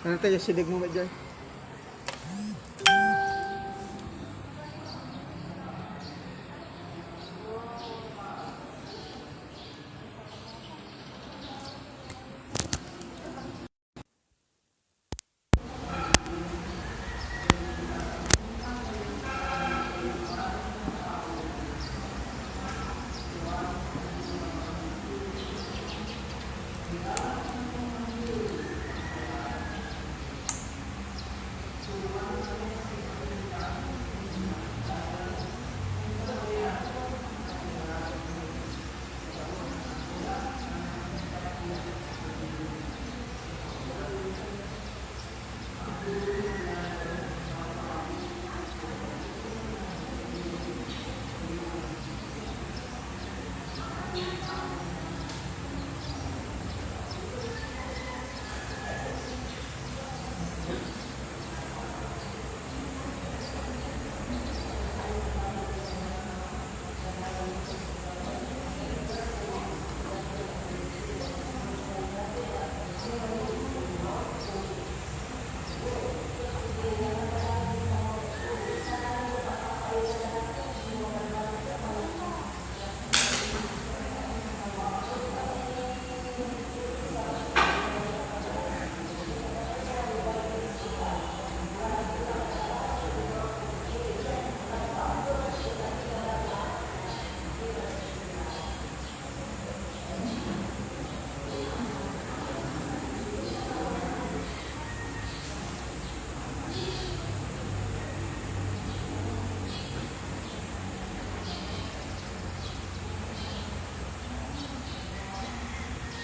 Nanti ya sidik mo ba, Joy?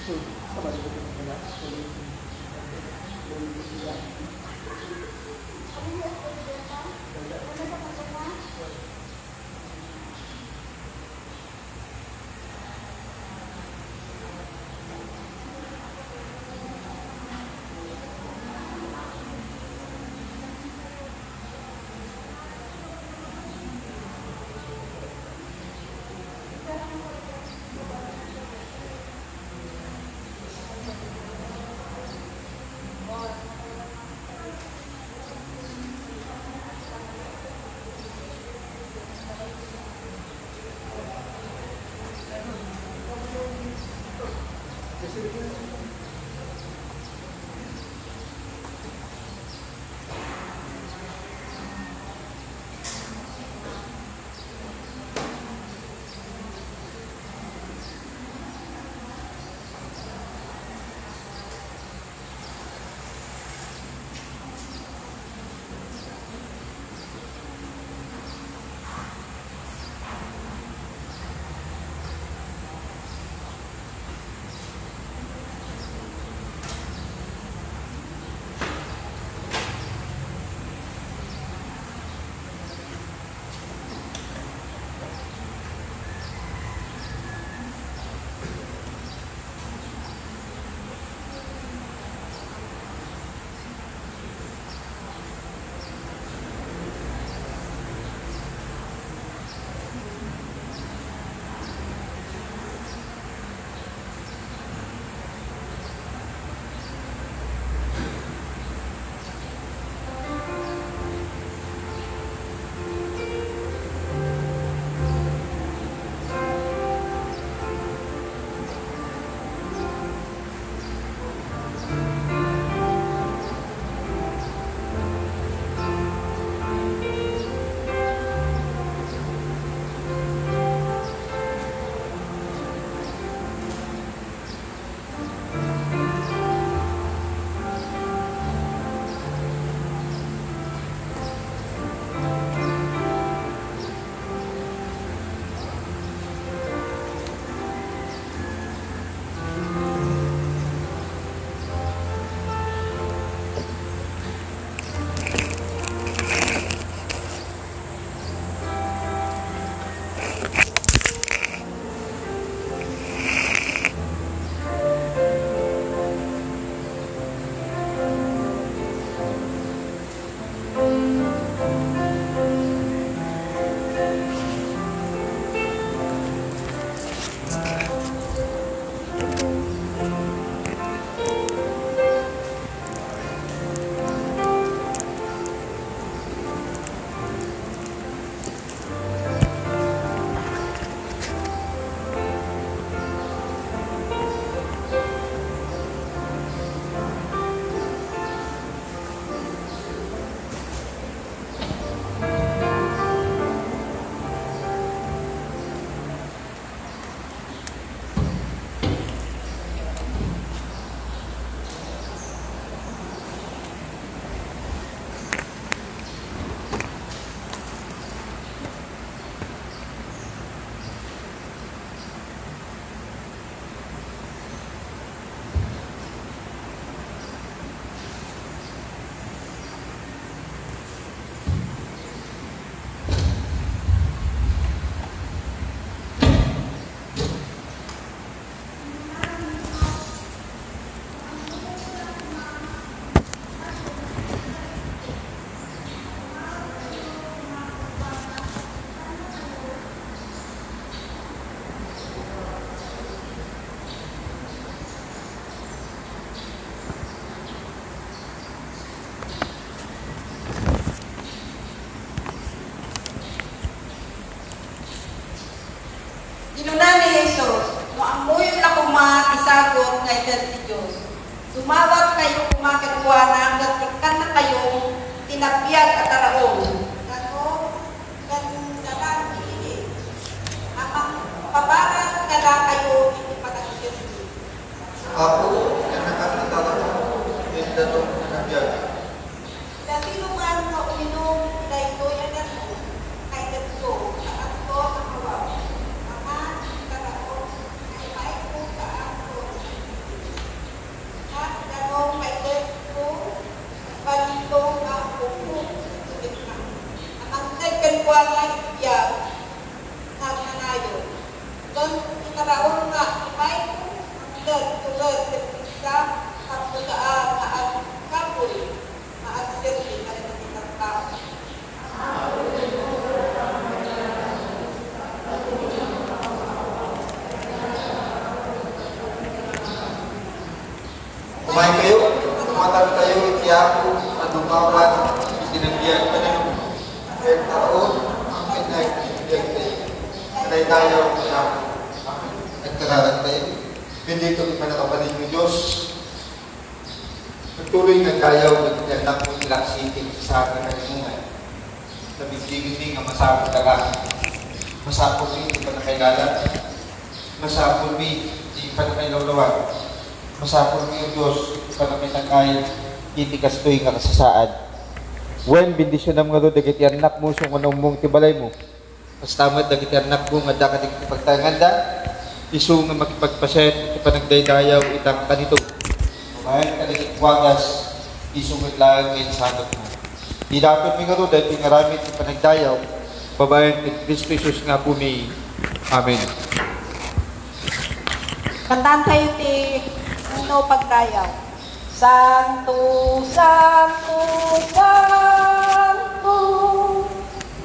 Sabar dulu ya. Maamoy na kumatisagot kay si Diyos. Sumawat kayo kumakagwana at ikan na kayong tinapiyag at araon. Ako, ganun lang ini. Amang pabaran ka lang kayo ipatagin. Ako, yang nakakatawa ko, yung datong nabiyag. Dati naman na uminom, dahil ko yan ako, kay Dito, at ko nakawaw. Ama, karako, ay may ko kaako. At ganong kay Dito, balintong ako ko. Amang nagkalwa na ibiyag, nagmanayo. Doon, itaraon nga, may ko, tulad sa pisa, at pagkaan na at kapoy, na at sirli na rin ang itang tao. Kumain kayo, tumatag kayo, itiyako, anumawan, sinagbiyan ka na yung kahit taon, ang pinag-ibigay kayo. Kanay tayo, itiyako, at kararantay. Bendito ang panakapanin ng Diyos. Pagtuloy ng kayaw, nagtiyanak mo ilang siting sa akin ng imungan. Nabigiging ang masapot ka lang. Masapot mi, di pa na kailalan. Masapot mi, di pa na kailawlawan. Masapot mi ang Diyos, di pa na kitangkay, titikas to'y nga kasasaad. When bendisyon ng mga doon, nagitiyanak mo, sung anong mong tibalay mo. Mas tamad, nagitiyanak mo, nga dakating pagtanganda, iso nga makipagpaset, ipanagdaydayaw, itang kanito. Kumain ka ng ikwagas, iso nga lang ngayon sanot mo. Di dapat may nga ito dahil pingaramit ipanagdayaw, babayan kay Kristo Jesus nga po may Amen. Kantaan tayo ti Uno Pagdayaw. Santo, Santo, Santo,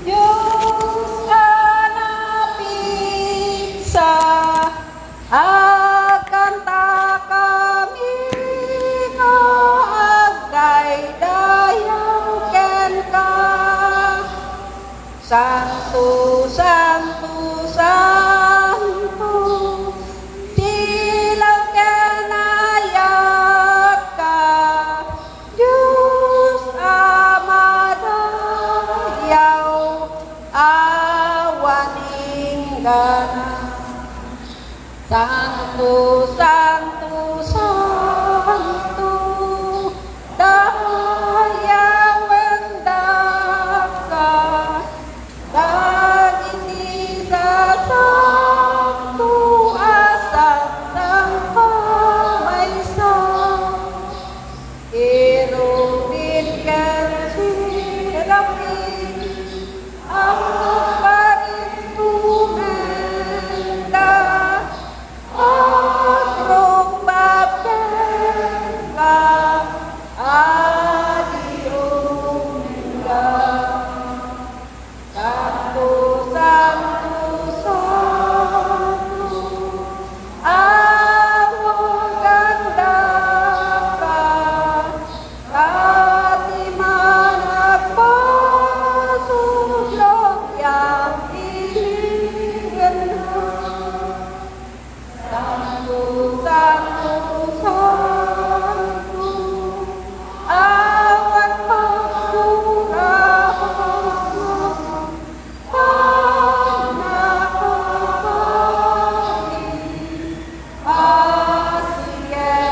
Diyos hanapin sa agkanta kami nga agdaydayaw ken ka. Santo, Santo, Santo, silaw kenayat ka, Diyos amadayaw, awaning gana. Santo, Santo, Santo, dayaw ang dagat, dagiti sa santo asat ng pamaysa. Irupin kan sirapin, ang parintumenda, Atrong babeka, adiomega. Santo, Santo, Santo, awang ganda ka, katiman at pasuslog yang iligan na. Santo, Santo, Santo, awan pagdurang, panakabali, asiyenaya.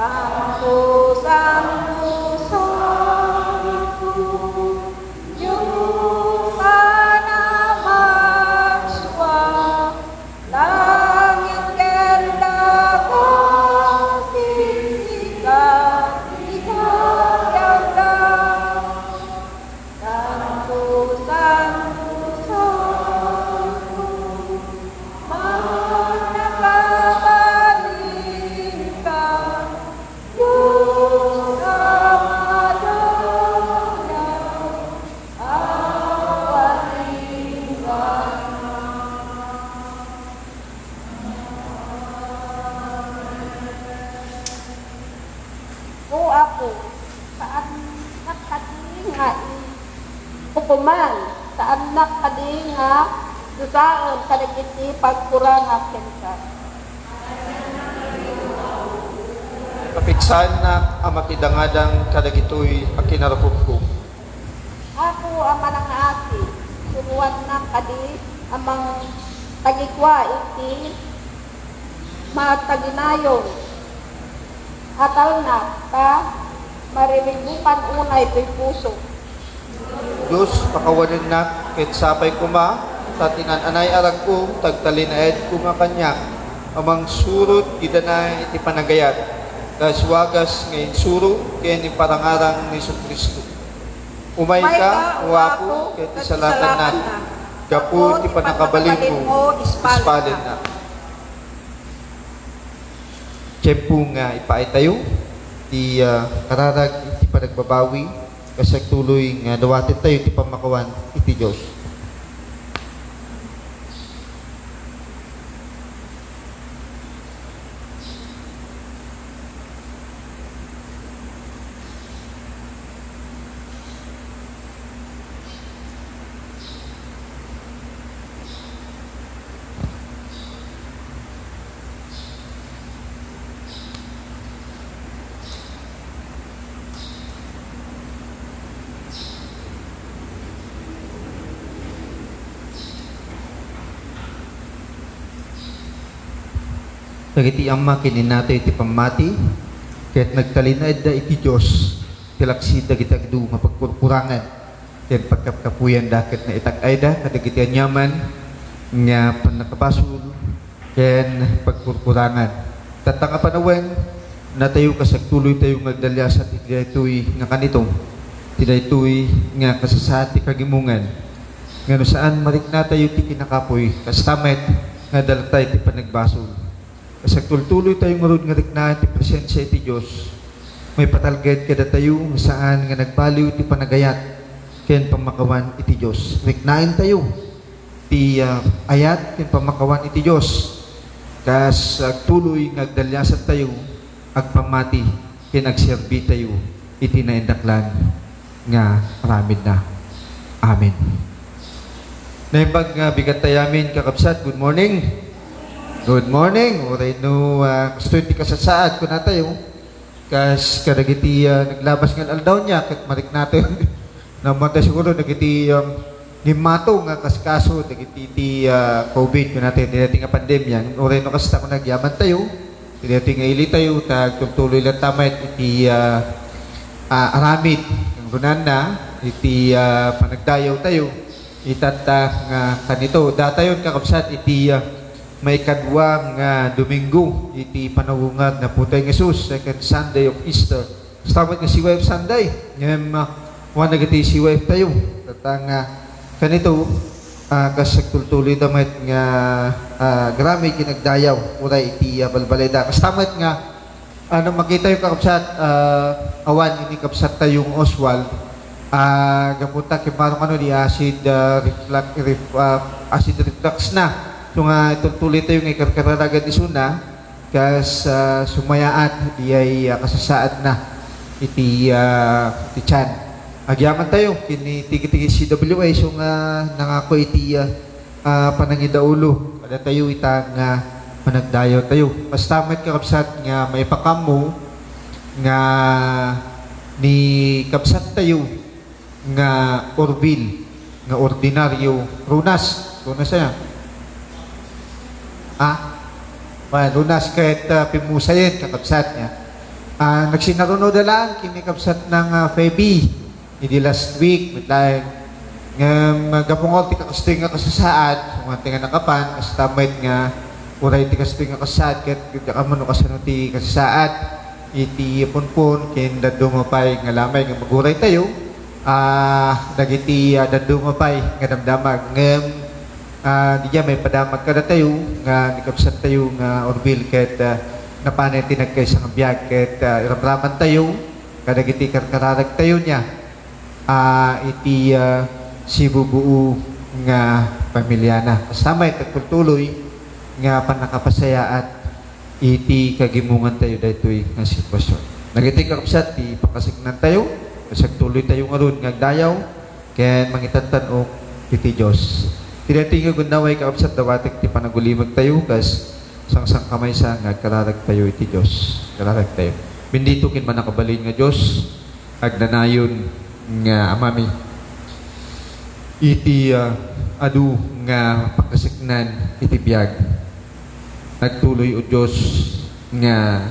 Santo, Santo, Santo, Diyos anamagswa, langit ken dagat, sikat ikayanda. Santo, Santo, Santo, manakabaling ka, Diyos amadayaw, awaning gana. O ako, saan nakading nga hukuman, saan nakading nga Susaan kadagiti pagkurang kenka. Kapiksan na ang makidangadang kadagitoy akinarapog ko. Ako ang manangaaki, suruan na kadi amang tagikwa iti mataginayon. Atal na ka mariribukan unay to'y puso. Diyos, pakawanin na, kahit sapay kuma, sa tinananay arag ko, tagtalinaed kuma kanya, amang surot, gidanay, iti panagayat, kas wagas ngayon suro, kaya ni parangarang ni Kristo. Umay ka, uwapo, kahit isalatan na, gapu, ti panakabalin mo, ispalin na. Tiyempo nga ipaay tayo, di kararag, iti panagbabawi, kasi tuloy nga dawatin tayo, iti pamakawan, iti Diyos. Nagiti amma kinin nato iti pamati, kaya't nagtalinaid da iti Diyos, tilaksida kitagdo nga pagkurkurangan, kaya't pagkapkapuyan dakit na itagay da, kadagiti anyaman, nga panakapasul, kaya't pagkurkurangan. Tatanga panawen, natayo kasagtuloy tayo magdalya sa ito'y nga kanito, ito'y nga kasasat ti kagimungan, nga no saan marik na tayo ti kinakapoy, kastamet, nga dalatay ti panagbasol. Kasagtuloy tayong marud nga rikna ti presensya iti Diyos. May patalged kada tayo saan nga nagbaliw ti panagayat ken pamakawan iti Diyos. Riknain tayo ti ayat ken pamakawan iti Diyos. Kas tuloy nga agdalyasan tayo agpamati ken agserbi tayo iti naindaklan nga aramid na. Amen. Naimbag nga bigat tayamin kakabsat. Good morning. Good morning. Uray no, gusto iti kasasaad ko na tayo. Kas kadagiti naglabas ng aldaw niya, kat marik natin. Naman tayo siguro, nagiti himato nga kaskaso, nagiti COVID ko natin, nilati nga pandemya. Uray no kasta ko nagyaman tayo, nilati nga ili tayo, tagtuloy lang tamay iti aramid. Ang runan na, iti panagdayaw tayo, itata nga kanito. Datayon kakabsat iti may kadwa nga Domingo iti panawungad na putay ng Jesus, second Sunday of Easter. Stawat nga si Wife Sunday. Ngayon, wanag iti si Wife tayo. Tatang kanito, kasagtultuloy damit nga grami kinagdayaw. Uray iti balbaleda. Kastamat nga, makita yung kakapsat, awan, ini kapsat tayong Oswald. Gapunta kimarong di acid reflux na. So nga itutuloy tayo ng ikarkararagan ni Suna kas sumayaan iyay kasasaad na iti tiyan. Agyaman tayo kini tigi-tigi CWA so nga nangako iti panangidaulo. Kada tayo itang panagdayo tayo. Mas tamat kakabsat nga may pakamo nga ni kapsat tayo nga Orville nga ordinaryo Runas yan. Lunas kahit pimusayin, kakabsat niya. Nagsinaruno na lang, kinikabsat ng Feby. Hindi last week, mitlaing gapungol, ti kakasting nga kasasaad, sumanti nga nakapan, kastamit nga, uray ti kasting nga kasasaad, kahit kamano kasano ti kasasaad, iti punpun, kin dadumapay nga lamay, nga maguray tayo, dagiti dadumapay, nga damdamag, diya may padamag kada tayo nga nikapsat tayo nga Orville ket napanay tinagkay sa biyag ket iramraman tayo kada giti karkararag tayo niya iti sibubuo nga pamilya na. Kasama tagpultuloy nga panakapasaya at iti kagimungan tayo daytoy nga sitwasyon. Nagiti kakapsat ti pakasignan tayo kasagtuloy tayo nga ron nga dayaw ken mangitantan og iti Dios. Tinatingog naway kaabsat dawatek ti panagulimag tayo kas sang kamay sa nga kararag tayo iti Diyos. Kararag tayo. Bendito kin man nakabalin nga Diyos agnanayon nga amami iti adu nga pagkasiknan iti biyag. Nagtuloy o Diyos nga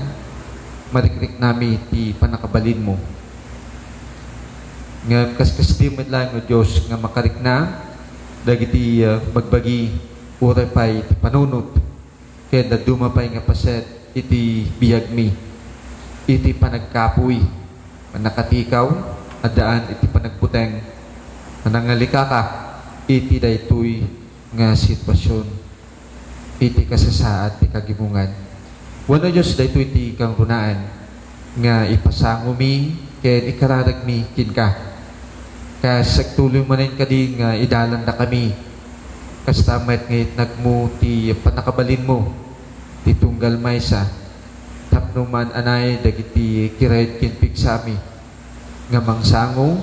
marikrik nami iti panakabalin mo. Nga kaskas di lang o Diyos nga makarikna dagiti bagbagi uray pay iti panunot kaya dadumapay nga paset iti biyag mi iti panagkapoy manakatikaw adaan iti panagputeng manangalika ka iti daytoy nga sitwasyon iti kasasaad ti kagimungan wano Diyos daytoy iti kang runaan nga ipasango mi ken ikararag mi kinka kas agtuloy manin ka di nga idalan na kami kas tamat ngayit nagmo ti panakabalin mo ti tunggal maysa tapno man anay dagiti kirayat kinpig sami nga mangsango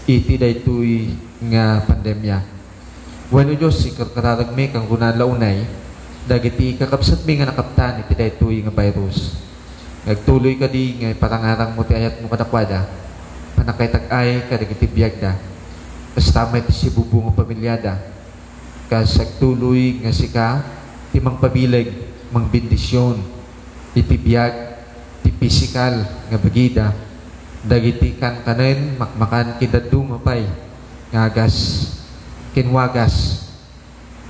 iti daytoy nga pandemya wano Diyos ikararag mi kang runan launay dagiti kakabsat mi nga nakaptan iti daytoy nga virus nagtuloy ka di nga parangarang mo ti ayat mo kadakwada panakaytag-ay kadagiti biyagda kas tamay ti si bubong pamilyada kas agtuloy nga sika ti mangpabilag mangbindisyon iti biyag ti pisikal nga bagida dagiti kan kanen makmakan kidaddu mapay ngagas kinwagas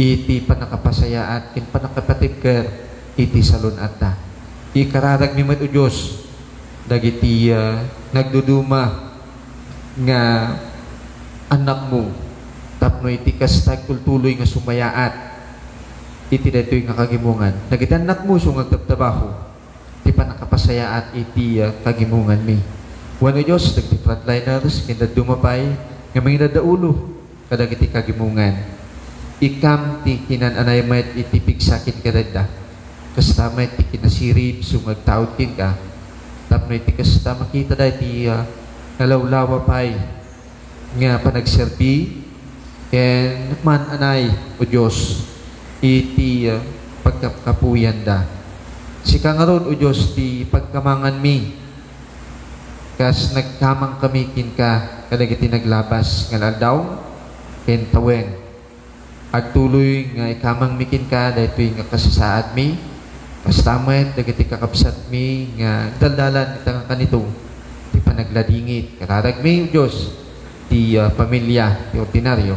iti panakapasayaat kin panakapatigker iti salon atta ikararag mi met o Diyos dagiti nagduduma nga anak mo tapno iti kastag tultuloy nga sumayaat iti daytoy nga kagimungan dagiti anak mo so ngagtabtabaho ti panakapasayaat iti kagimungan mi wano Diyos dagiti frontliners kinda dumapay nga manginadaulo kadagiti kagimungan ikam ti kinananay met iti pigsakin kadagda kastamet ti kinasirib so ngagtaod kin ka tapno iti kasta makita da iti nalawlawa pay nga panagserbi ken man anay o Diyos iti pagkapuyan da sika nga ron o Diyos ti pagkamangan mi kas nagkamang kami kin ka kadagiti naglabas nga aldaw ken tawen agtuloy nga ikamang mikin ka daytoy nga kasasaad mi kas tamet dagiti kakabsat mi nga daldalan itang kanito ti panagladingit kararag mi o Diyos ti pamilya ti ordinaryo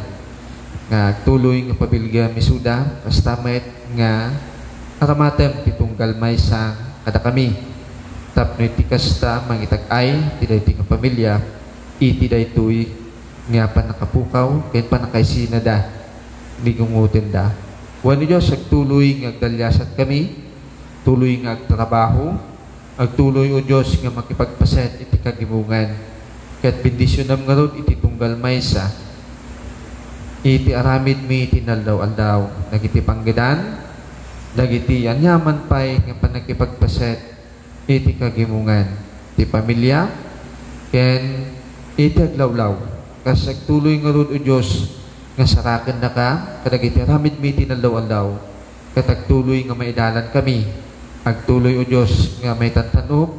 nga tuloy nga pabilga misuda kas tamet nga aramatem ti tunggal maysa kada kami tapno iti kasta mangitag-ay ti daytoy nga pamilya iti daytoy nga panakapukaw ken panakaisinada ligungutin da wano Diyos agtuloy nga agdalyasat kami tuloy nga agtrabaho agtuloy o Diyos nga makipagpaset iti kagimungan ket bendisyonam nga ron iti tunggal maysa iti aramid mi iti naldaw-aldaw dagiti panggedan dagiti anyaman pay nga panakipagpaset iti kagimungan ti pamilya ken iti aglawlaw kas agtuloy nga ron o Diyos nga saraken na ka kadagiti aramid mi iti naldaw-aldaw ket agtuloy nga maidalan kami agtuloy o Diyos nga may tantanop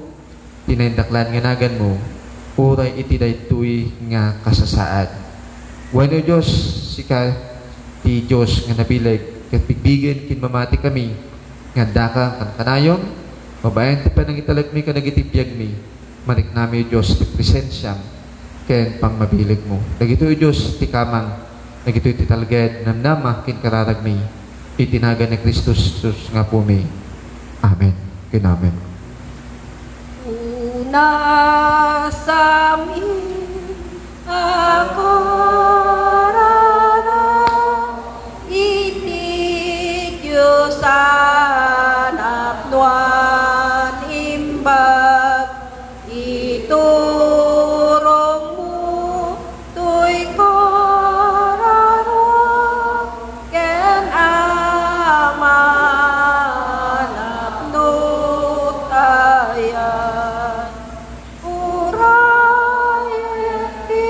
tinaindaklan nga nagan mo uray iti daytoy nga kasasaad wano Diyos sika ti Diyos nga nabilag ket pigbigen kin mamati kami nga daka kan kanayon mabayan ti panangitalag mi kadagiti biyag mi manik nami o Diyos ti presensyam ken pangmabilag mo dagito o Diyos ti kamang dagito ti talged namnama kin kararag mi itinaga ni Kristus nga po mi amen ken amen una sa amin ako rara iti Diyos anak nuan imbag iturong mo tuy koraro ken amanap nutayan uray iti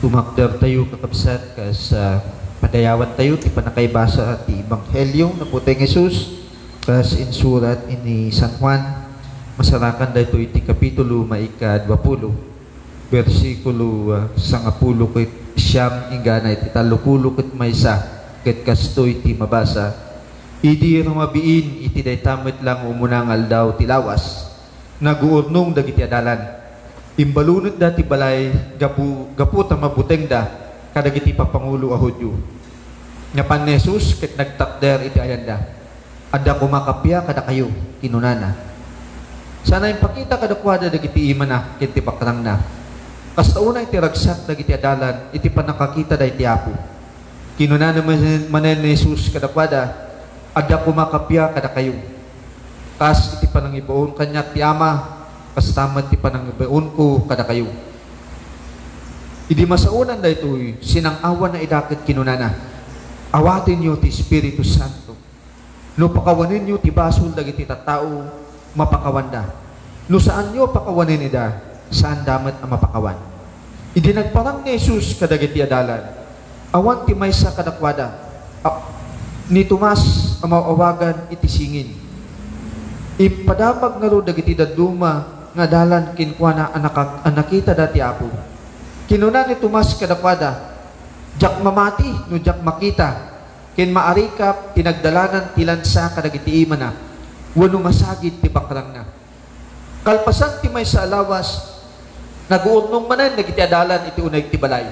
tumakder tayo kakabsat kas padayawan tayo ti panakaibasa at ti Ebanghelyo na putay Jesus kas insurat ini San Juan masarakan dahito iti kapitulo maika 20 versikulo 10 ket siyam ingana iti 30 ket maysa ket kasto iti mabasa idi rumabiin iti daytamet lang umunang aldaw ti lawas naguurnong dagiti adalan imbalunod dati balay gapu ta mabuteng da kadagiti papangulo a Hudyo nya pan ni Jesus ket nagtakder iti ayanda adda kumakapya kada kayo kinunana sana impakita kadakwada dagiti imana ket ti pakrang na kasta una iti ragsak dagiti adalan iti panakakita da iti Apo kinunana manen ni Jesus kadakwada adda kumakapya kada kayo kas iti panangibaon kanya ti Ama kastamat ti panangibaon ko kada kayo idi masaunan da ito'y sinang-awan na idakit kinunana awatin nyo ti Espiritu Santo no pakawanin nyo ti basol dagiti tattao mapakawanda no saan nyo pakawanin ida saan damat ang mapakawan idi nagparang ni Jesus kadagiti adalan awan ti maysa kadakwada ni Tomas ang maawagan iti singin ipadamag nga ro dagiti daduma nga dalan kinkwana anakita dati Apo kinuna ni Tomas kadakwada jak mamati no jak makita kin maarikap tinagdalanan tilansa kadagiti imana wano masagid ti bakrang na kalpasan ti may sa alawas naguurnong manan dagiti adalan iti unay ti balay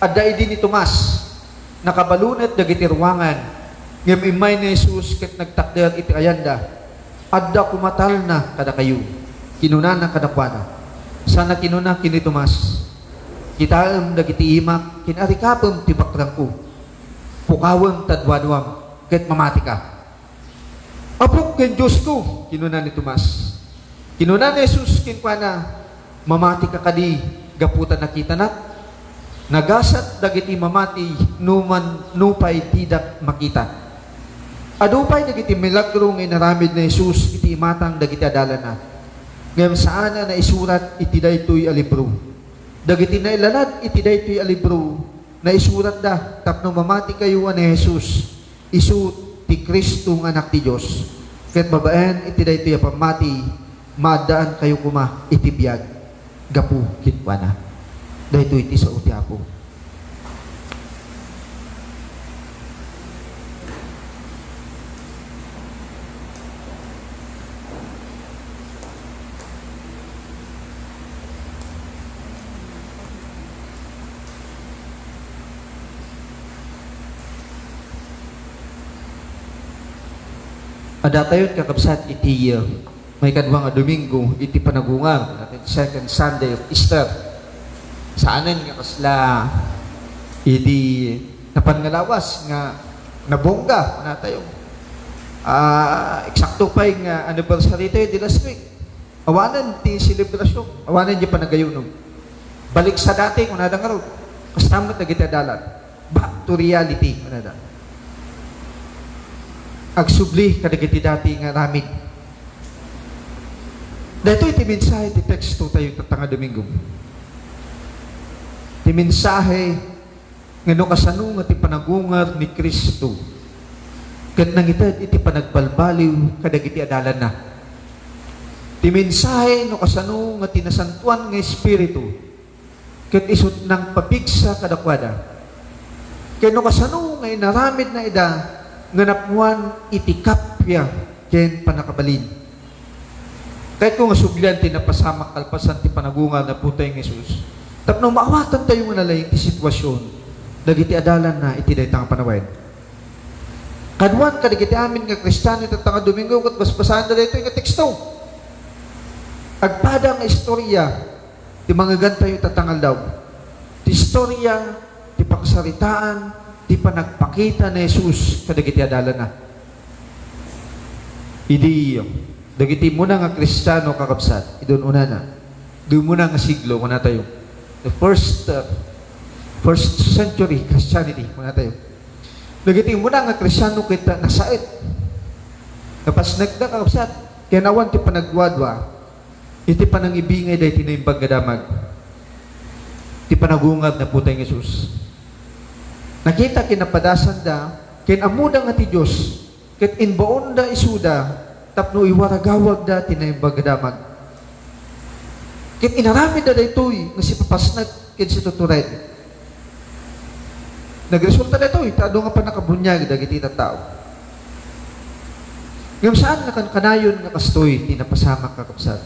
adda idi ni Tomas nakabalunat dagiti ruangan ngem imay ni Jesus ket nagtakder iti ayanda adda kumatal na kada kayo kinuna na kadakwada sana kinuna kini Tomas kitaem dagiti imak kinarikapem ti bakrang ko pukawem tadwadwam ket mamati ka apok ken Diyos ko kinuna ni Tomas kinuna ni Jesus kinkwana mamati ka kadi gaputan nakita na nagasat dagiti mamati numan nupay tidak makita adupay dagiti milagro nga inaramid ni Jesus iti imatang dagiti adalan na ngem saan na isurat iti daytoy a libro dagiti nailanad iti daytoy a libro na isurat da tapno mamati kayo ni Jesus isu ti Kristo nga anak ti Dios ket babaen iti daytoy a pamati maadaan kayo kuma iti biag gapu kitwana daytoy iti sao ti Apo ada tayo kakabsat iti may kadwa nga Domingo iti panagungang natin second Sunday of Easter saanan nga kasla iti napangalawas nga nabongga na tayo eksakto pa yung anniversary tayo di last week awanan ti selebrasyon awanan di panagayon balik sa dati kung nadang araw kastamat na kita dalat back to reality kunada agsubli kadagiti dati nga ramid. Dito iti mensahe ti teksto tayo tatanga Domingo. Ti mensahe nga no kasano nga ti panagungar ni Kristo. Ket nangitad iti panagbalbaliw kadagiti adalan na. Ti mensahe no kasano nga tinasantuan nga Espiritu. Ket isut nang papigsa kadakwada. Ket no kasano nga inaramid na ida nga napuan iti kapya ken panakabalin. Kahit kung asublan ti napasamak kalpasan ti panagungal na putay ng Jesus, tapno maawatan tayo nga nalay ti sitwasyon dagiti adalan na iti daytang panawen. Kadwan kadagiti amin nga Kristiyano tatanga Domingo ket basbasan da daytoy nga teksto. Agpada nga istorya ti mga gantayo tatangal daw. Ti istorya ti paksaritaan ti panagpakita ni Jesus kadagiti adalan na. Idi dagiti muna nga Kristiyano kakabsat, idun una na. Doon muna nga siglo muna tayo. The first century Christianity muna tayo. Dagiti muna nga Kristiyano kita nasait. Kapag nagda kakabsat, kaya nawan ti panagwadwa, iti panangibingay dahi tinaimbag gadamag. ti panagungag na putay ng Isus. Nakita kinapadasan da, kin amuda nga ti Diyos, ket inbaon da isuda, tapno iwaragawag da tinaymbagdamag. Ket inaramid da daytoy nga si papasnag ken si tutured. Nagresulta daytoy, taado nga pa nakabunyag dagiti tattao. Ngam saan kanayon nga kastoy tinapasamak kakapsat.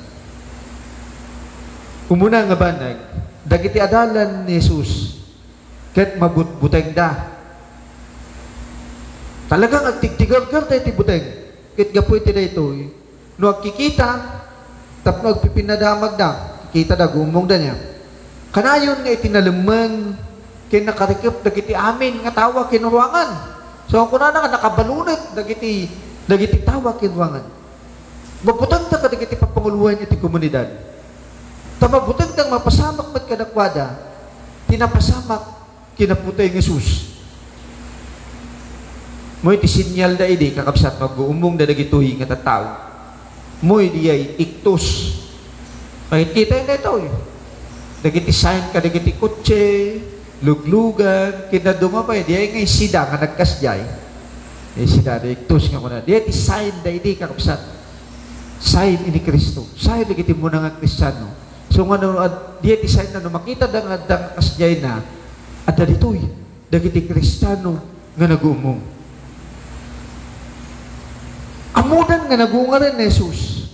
Umuna nga banag, dagiti adalan ni Jesus, ket mabutbuteng da. Talagang agtigtigar-gar tayo ti buteng, ket gapoy ti daytoy, no agkikita, tapno agpipinadamag da, kikita da, gumong da niya. Kanayon nga itinalamang, ken nakarikip dagiti amin nga tawa kinuruangan. So kung na nga nakabalunit dagiti tawa kinuruangan. Mabutang ta kadagiti papanguluhan iti komunidad. Tamabutang tang mapasamak mat kadakwada, tinapasamak kinaputay ng Isus. Mo'y ti sinyal da idi kakapsat mag-uumong da dagitoy nga tattao. Mo'y di ay iktos. Makikita yun na ito eh. Dagiti sign ka, dagiti kutse, luglugan, kinadumapay, di ay ngay sida nga nagkasjay. Sida, da iktos nga muna. Di ay ti sign da idi kakapsat. Sign ini Kristo. Sign dagiti mo na nga Kristiyano. So nga di ay ti sign na makita da nga dang kasjay na at ditoy, dagiti Kristiyano nga nag-uumong. Amudan nga nagungaran ni Jesus.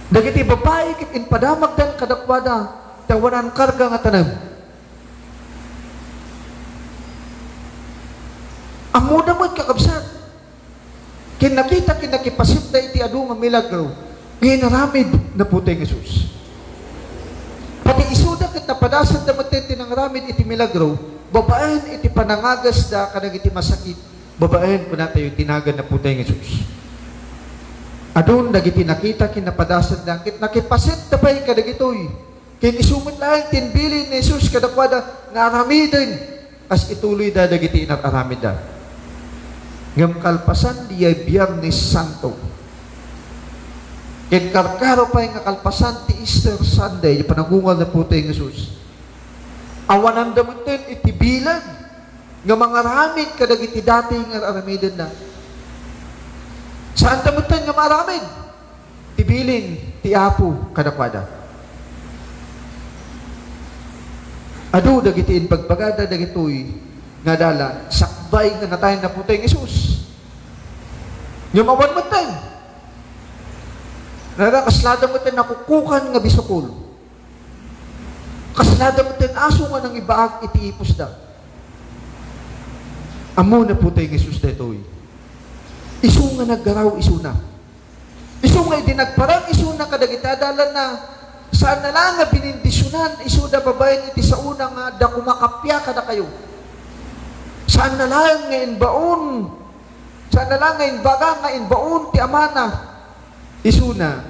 Dagiti babae kit inpadamag dan kadakwada tawanan karga nga tanam. Amudan mo't kakabsat. Kinakipasip na iti adu nga milagro. Nginaramid na putay ng Jesus. Pati isuda kit napadasan na matete ng ramid iti milagro, babaen iti panangagas da kanang iti masakit. Babaen po natin yung tinagan na putay ng Jesus. Adun, dagiti nakita, kinapadasan lang, nakipasit na pa'y kadagitoy. Kinisumit lang, tinbilin ni Jesus, kadakwada, nga aramidin, as ituloy da, dagiti inaramid da. Ngam kalpasan, di ay Biyernes Santo. Kin karkaro pa'y nga kalpasan, ti Easter Sunday, yung panangungal na putay ng Jesus. Awanan damutin, itibilan, nga mga ramid kadagiti dati nga aramidin na. Saan tamutan nga maramid? Tibilin, ti Apo, kadakwada. Adu, dagiti inpagpagada, dagitoy, nga dala, sakbay nga natayin na putay ng Isus. Yung awan mo tayo. Kaslada mo tayo nakukukan nga bisokol. Kaslada mo tayo aso nga ng ibaag iti ipos da. Amo na putay ng Isus detoy. Isu nga naggaraw, isu na. Isu nga idinagparang, isu na kadagitadalan na saan na lang nga binindisyonan, isu da babayan iti sa una nga da kumakapya kada kayo. Saan na lang nga inbaon, saan na lang nga inbaga nga inbaon ti amana, isu na.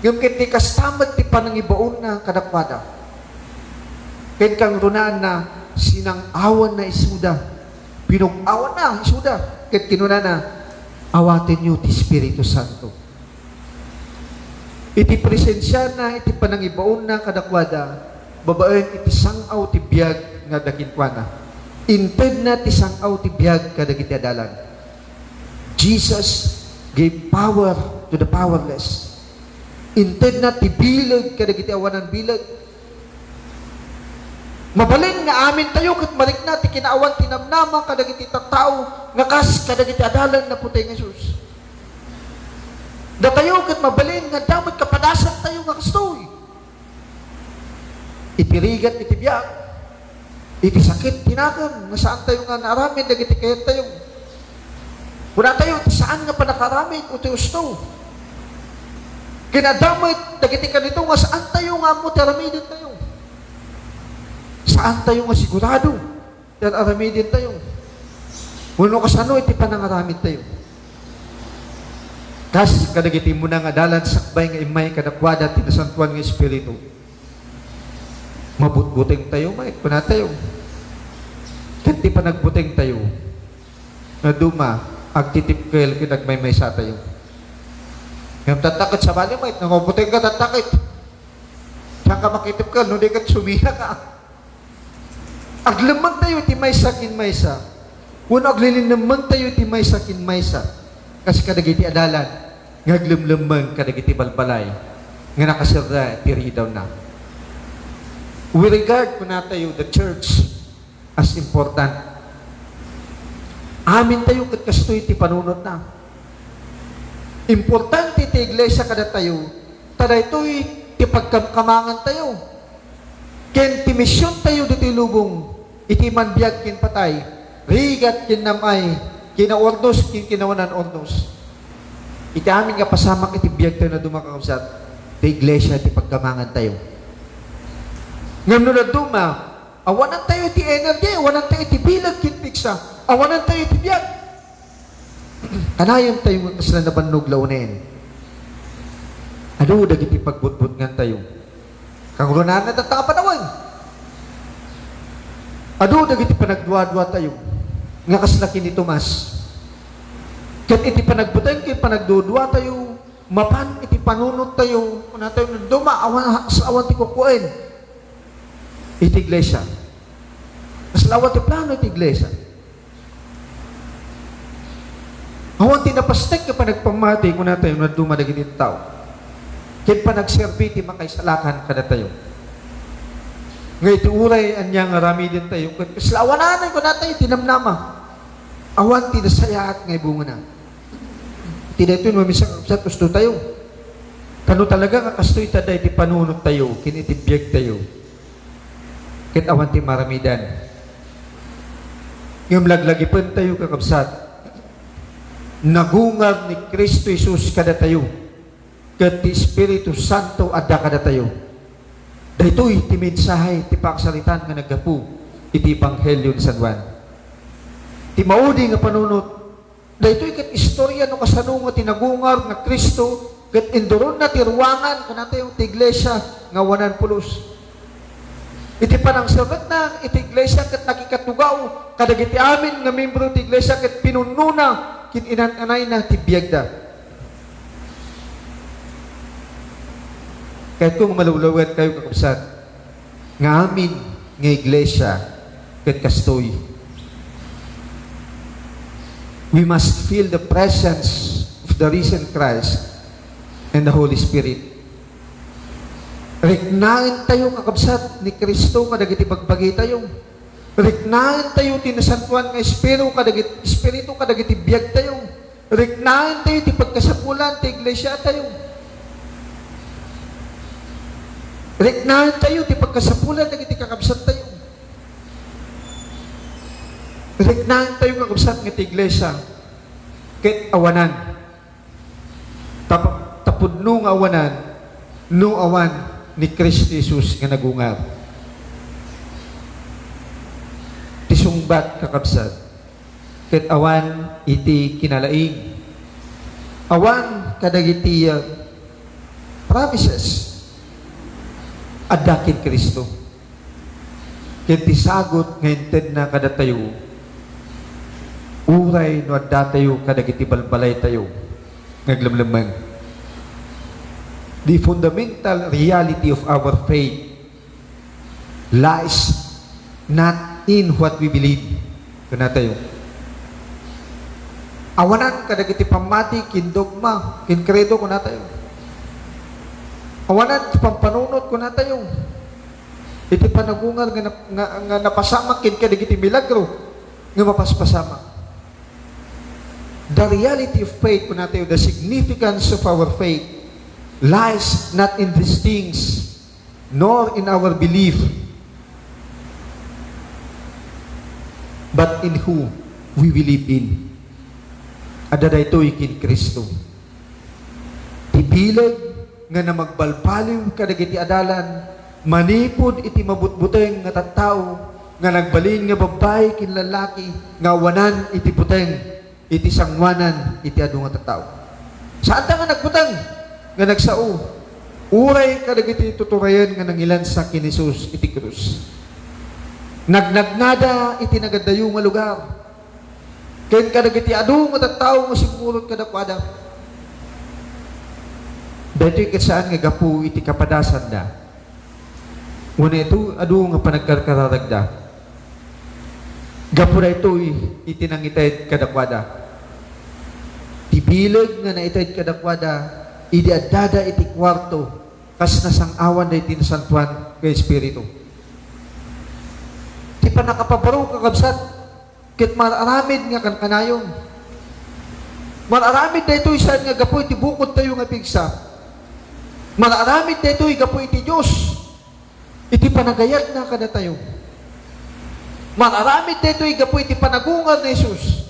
Yung kiti kastamat ti panangibaon na kadakwada. Ken kang runaan na sinang awan na isuda. Pinug-awan na isuda. Ket kinuna na, awatin niyo ti Espiritu Santo. Iti presensya na, iti panangibaon na kadakwada, babaen iti sangaw ti biyag nga dakinkwana. Inted na ti sangaw ti biyag kadagiti adalan. Jesus gave power to the powerless. Inted na ti bilag kadagiti awanan bilag. Mabalin nga amin tayo kat malik na ti kinaawan tinamnama kadagiti tattao nga kas kadagiti adalan na putay ng Jesus. Da tayo kat mabalin nga damot kapadasan tayo nga kastoy. Itirigat iti biyag. Iti sakit tinakan nga saan tayo nga naaramin dagiti kayat tayo. Kuna tayo saan nga pa nakaramin o tayo gusto. Kinadamit dagiti kanito nga saan tayo nga mo taramidin tayo. Saan tayo nga sigurado? Yan aramidin tayo. Muno kasano iti panangaramid tayo. Kas kadagiti mo na nga dalan sakbay nga imay kadakwada tinasantuan nga Espiritu. Mabutbuting tayo, may kuna tayo. Kanti pa nagbuting tayo. Na duma, agtitipkel kinagmay-may sa tayo. Ngam tatakit sa bali, may nangubuting ka tatakit. Saan ka makitip ka, no di ka sumina ka. Aglamang tayo ti maysa kin maysa. Wano aglilin naman tayo ti maysa kin maysa. Kasi kadagiti adalan, ngaglamlamang kadagiti balbalay, nga nakasirda ti ridaw na. We regard ko na tayo the church as important. Amin tayo kat kastoy ti panunod na. Importante ti iglesia kada tayo, tada ito'y ti pagkamakangan tayo. Ken ti misyon tayo dito lubong, iti manbiag kin patay, rigat kin namay, kinaordos kin kinawanan ordos. Iti amin nga pasamak iti biag tayo na dumakakabsat, ti iglesia ti pagkamangan tayo. Ngam na duma, awanan tayo iti energy, awanan tayo iti bilag kin piksa, awanan tayo iti biag. Kanayon tayo ng kasla na bannog launin. Ano dagiti pagbutbut ngan tayo? Kangurunan na tatapanawan. Ano dagiti panagduwa-duwa tayo? Nga kaslaki ni Tomas. Kat iti panagbuteng kay panagduwa tayo, mapan iti panunod tayo, kung tayo nagduma, sa awan ti kukuin. Iti iglesia. Sa awan ti plano iti iglesia. Awan tinapastek ka pa nagpamati kung na tayo na dumadagin yung tao. Kaya pa nagserbi ti makaisalakan kada tayo. Ngayon iti uray anyang rami din tayo. Kasi awanan ko na tayo tinamnama. Awan tinasayaat ngay bunga na. Tinito yung mamisang sa gusto tayo. Kano talaga nga kastoy taday ti panunod tayo, kinitibiyag tayo. Kaya awan ti maramidan. Ngayon laglagipin tayo kakabsat. Nagungar ni Kristo Jesus kada tayo, ket ti Espiritu Santo adda kada tayo. Daytoy ti mensahe ti paksalitan nga naggapu iti Ebanghelyo ni San Juan. Ti maudi nga panunot, daytoy ket istorya no kasano nga tinagungar nga Kristo ket enduron na ti ruangan kanata yung ti iglesia nga 100. Iti panang sabat na iti iglesia ket nakikatugaw kadagiti amin nga membro ti iglesia ket pinununa kin inananay na tibiyag da. Kahit kung malulawat kayo kakabsat, nga amin nga iglesia ket kastoy. We must feel the presence of the risen Christ and the Holy Spirit. Riknain tayo kakabsat ni Kristo kadagiti pagbagi tayo. Riknain tayo tinasantuan nga Espiritu kadagiti biyag tayo. Riknain tayo ti pagkasapulan ti iglesia tayo. Riknain tayo ti pagkasapulan dagiti kakabsat tayo. Riknain tayo kakabsat nga ti iglesia ket awanan. Tapudno nga awanan no awan ni Kristo Jesus nga nagungar. Tisungbat kakabsat ket awan iti kinalaing awan kadagiti promises addakin Kristo ket tisagot nga inted na kada tayo uray no adda tayo kadagiti balbalay tayo ngaglamlamang. The fundamental reality of our faith lies not in what we believe. Kuna tayo. Awanan kadagiti pamati kin dogma, kin kredo kuna tayo. Awanan ti pampanunot kuna tayo. Iti panagungal nga napasamak kin kadagiti milagro nga mapaspasamak. The reality of faith kuna tayo, the significance of our faith lies not in these things nor in our belief, but in who we believe in. Adda daytoy kin Kristo. Tibilag nga na magbalbaliw kadagiti adalan, manipod iti mabutbuteng nga tattao, nga nagbalin nga babae kin lalaki, nga wanan iti buteng, iti sangwanan iti adu nga tattao. Saan ta nga nagbuteng? Nga nagsao, uray kadagiti tuturayan nga nangilan sa kin Jesus iti krus. Nagnagnada iti nagadayo nga lugar. Ken kadagiti adu nga tattao nga sigurot kadakwada. Daytoy ket saan nga gapu iti kapadasan da. Una ito, adu nga panagkarkararagda. Gapura ito itinangitay kadakwada. Tibilag nga naitay kadakwada, idi adada iti kwarto, kas nasang awan da iti nasantuan kay Espiritu. Di pa nakapabaro kakabsat, kit mararamid nga kanayon. Mararamid da ito isan nga gapoy iti bukod tayo nga pigsa. Mararamid da ito gapoy iti Diyos. Iti panagayat na kada tayo. Mararamid da ito gapoy iti panagungal na Jesus.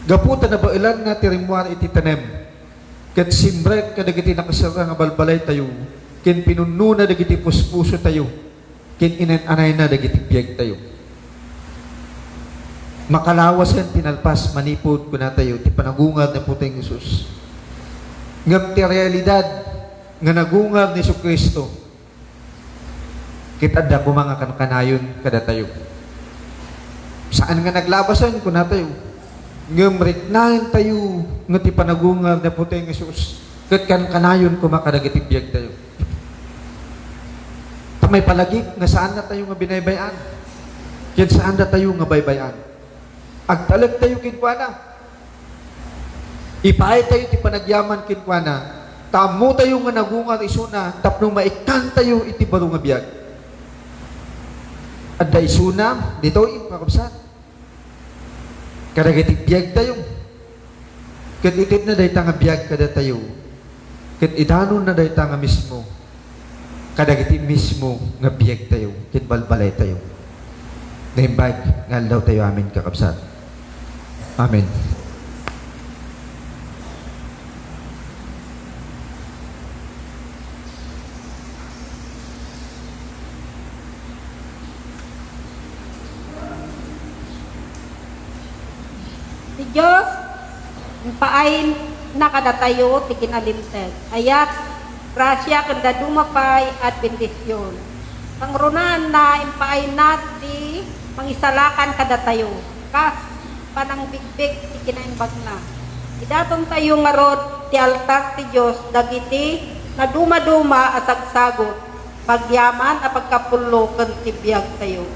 Gaputa na bailan nga tirimwar iti tanem. Kat simbrek kadagiti nakasara nga balbalay tayo. Kin pinununa dagiti puspuso tayo. Kin inananay na dagiti biyag tayo. Makalawas yan tinalpas manipod ko na tayo iti panagungal na puting Jesus. Ngam ti realidad nga nagungal ni Kristo. Kitadda ko mga kanayon kada tayo. Saan nga naglabasan ko na tayo? Ngamritnahin tayo nga ti panagungal na puting Jesus. Kat kanayon ko makadagiti biyag tayo. Tamay palagik nga saan na tayo nga binaybayan. Yan saan na tayo nga baybayan. Agtalag tayo kinkwana. Ipahay tayo ti panagyaman kinkwana. Tamo tayo nga nagungal isuna tapno maikan tayo iti baro nga biyag. Adda isuna dito kakabsat. Kadagiti biyag tayo. Kat itit na dayta nga biyag kada tayo. Kat idanon na dayta nga mismo. Kadagiti mismo nga biyag tayo. Kat balbalay tayo. Naimbag nga daw tayo amin kakabsat. Amen. Si Diyos, paay nakadatayo, ti kinalimted. Ayat, grasya kanda dumapay at bendisyon. Pangrunan na impaay nati, pangisalakan kadatayo. Kas, panang bigbig, ti kinaimbag na. Idatong tayo nga rod, ti altar ti Diyos, dagiti, na duma-duma at sagsagot, pagyaman at pagkapulo, kan tibiyag tayo.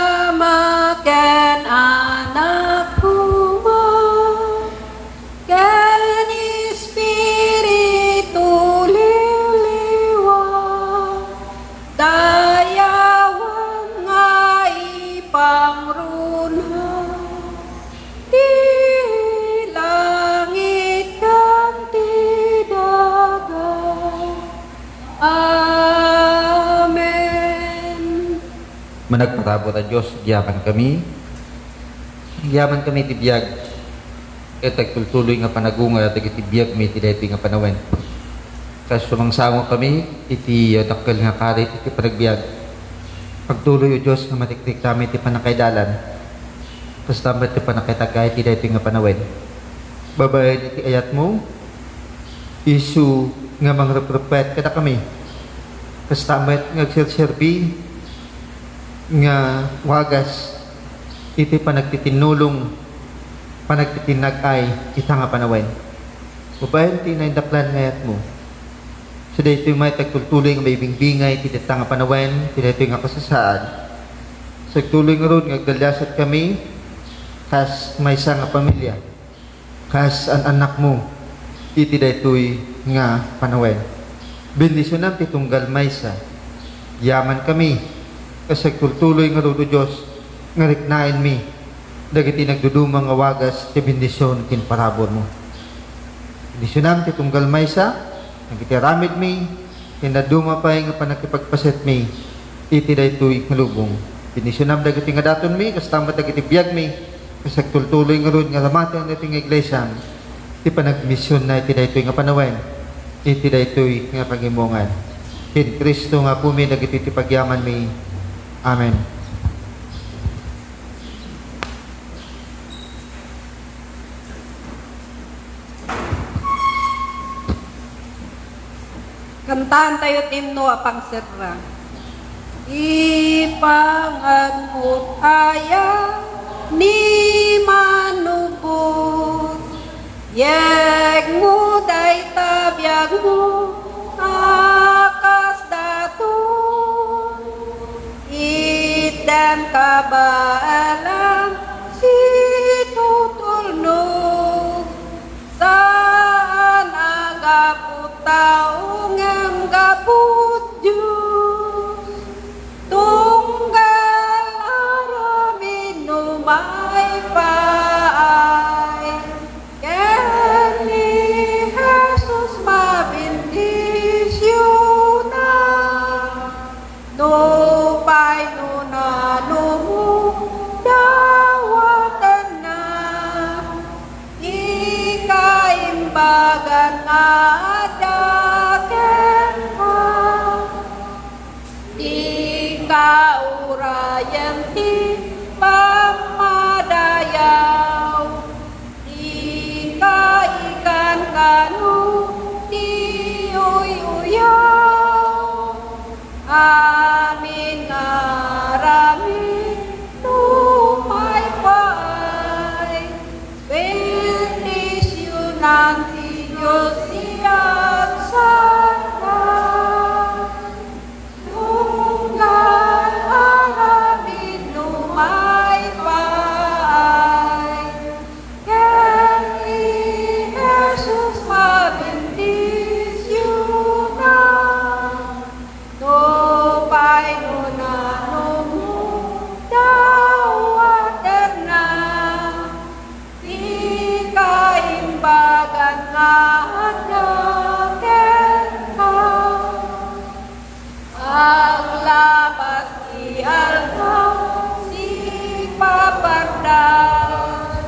Iamakan anak puma, kan Espiritu liliwa, dayawan nga ipangruna, di langit kan tidagat. Managpatabot ang Diyos, giyaman kami. Giyaman kami tibiyag. Etag tultuloy nga panagunga at itibiyag may tidaytoy nga panawen. Kas sumangsango kami, iti dakkel nga karit, iti panagbiag. Pagtuloy o Diyos nga matiktik kami iti panakaidalan. Kastambat ti panakitagay ti daytoy nga panawid. Babae iti ayat mo, isu nga mangrepropet kada kami. Kastambat nga agserserbi nga wagas iti panagtitinulong panagtitinagay ita nga panawid. Babae ti naindaklan nga ayat mo. So daytoy may tagtultuloy nga may bingbingay ti dita nga panawid, ti daytoy nga kasasaad. So tuloy nga ron nga agdalyasat kami kas may isa nga pamilya, kas an anak mo, iti daytoy nga panawid. Bendisyonan ti tunggal maysa, yaman kami, kas agtultuloy nga ron o Diyos, nga riknain mi, dagiti nagdudumang nga wagas ti bendisyon kin parabor mo. Bendisyonan ti tunggal maysa, nagiti ramid mi, kinaduma pa'y nga panakipagpaset mi, iti daytoy nga lubong. Bendisyonan dagiti nga daton mi, kas tamat dagiti biyag mi, kasi tultuloy nga ron nga ramatan natin nga iglesia, iti panagmisyon na iti daytoy nga panawin, iti daytoy nga pagimungan. Kin Kristo nga pumi dagiti ti pagyaman mi. Amen. Kantahan tayo timno apang serra. Ipanganmut aya ni manubot, yeg mo day tabiyag mo, akas daton, idem kabaalang si tutulnog, saan agapot taong ang gapot Diyos, tunggal aramin numay paay, ken ni Jesus mabindisyon na, nupay nunano mo dawatan na, ikaimbagan nga daken ka, ikaurayan ti pamadayaw, ikaikan kanu ti uyuyaw, amin ngaramin tumay paay, bendisyonan ti Diyos siya sana, tunggal aramin numay paay, ken ni Jesus mabendisyon na, nupay nunano mo dawatan na, ikaimbagan nga daken ka, ang labas ti aldaw si papardas,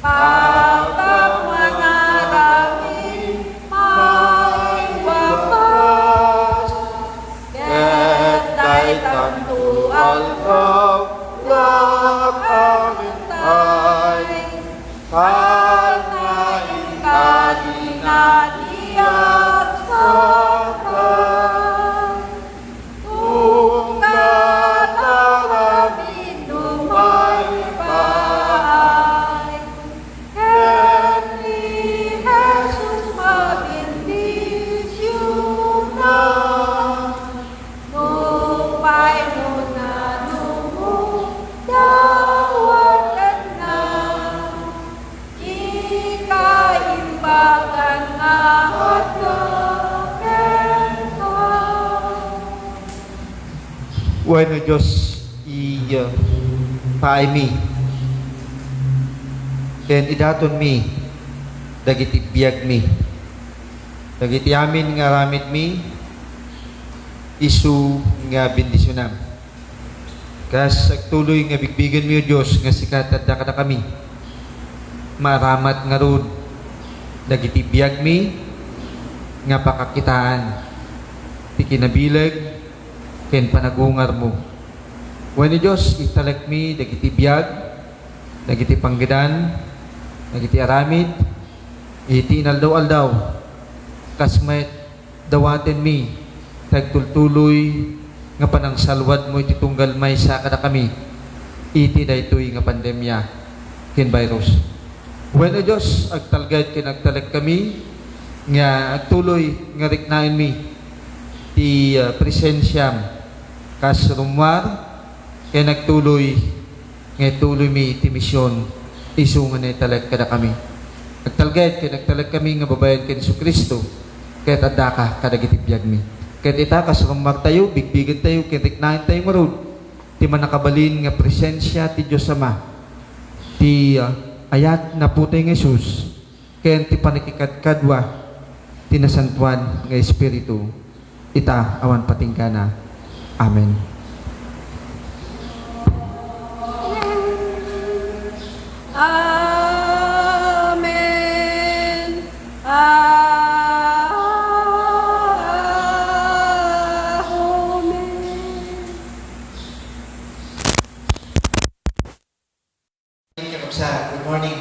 patap manarami may wapas, ket day tantu aldaw lak amin ay, kalnain kadinadiyat sakay, tunggal aramin numay paay, ken ni Jesus mabindisyon na, nupay nunano mo dawatan na, ikaimbagan nga daken ka. Bueno Diyos, paay mi, ken idaton mi, dagiti biyag mi, dagiti amin nga ramid mi, isu nga bendisyonan. Kas agtuloy nga bigbigan mi o Diyos nga sikatad da kada kami, maramat nga ron, dagiti biyag mi, nga pakakitaan, ti kinabilag, ken panagungar mo. When Diyos italak mi dagiti biyag, Nagiti panggidan, nagiti aramid, iti inaldaw-aldaw, kasmet dawaten mi, tagtultuloy nga panang salwad mo iti tunggal may sa kada kami, iti daytoy nga pandemya, kin virus. When o Diyos, agtalgad kinagtalag kami, nga agtuloy nga riknain mi, ti presensyam, kas rumwar, kaya nagtuloy, nga tuloy mi iti misyon, isungan na talag kada kami. Agtalgad kinagtalag kami nga babayan kin Jesu Kristo, kaya tanda ka kadagitibiyag mi. Kaya itakas rumwar tayo, bigbigan tayo, kaya riknain tayo marod, ti manakabalin nga presensya ti Diyos Ama, ti ayat na putay ng Jesus, kaya ti panikikadkadwa, tinasantuan ng Espiritu, ita awan patingkana. Amen. Amen. Good morning.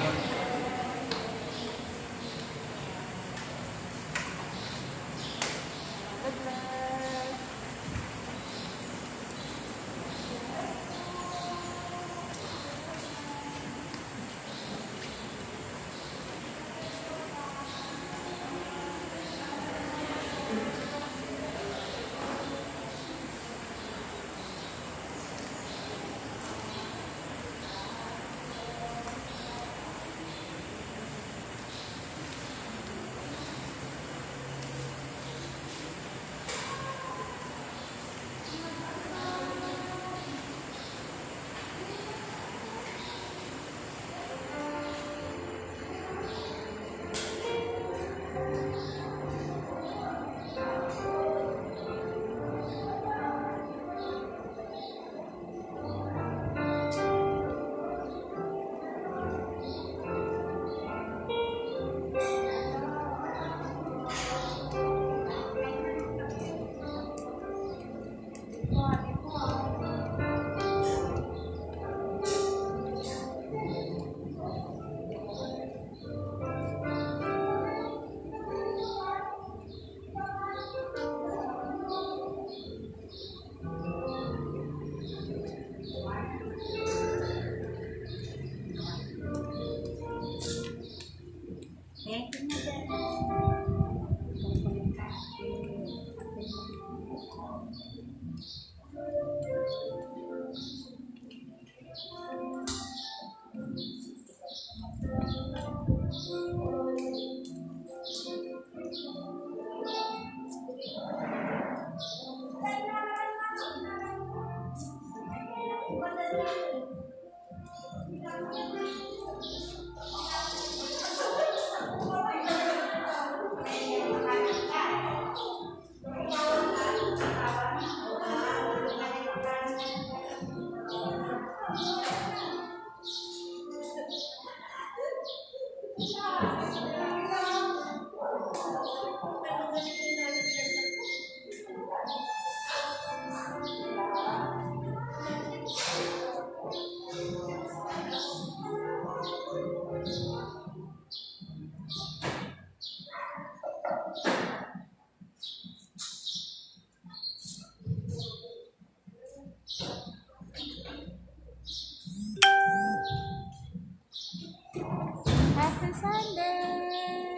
Happy Sunday!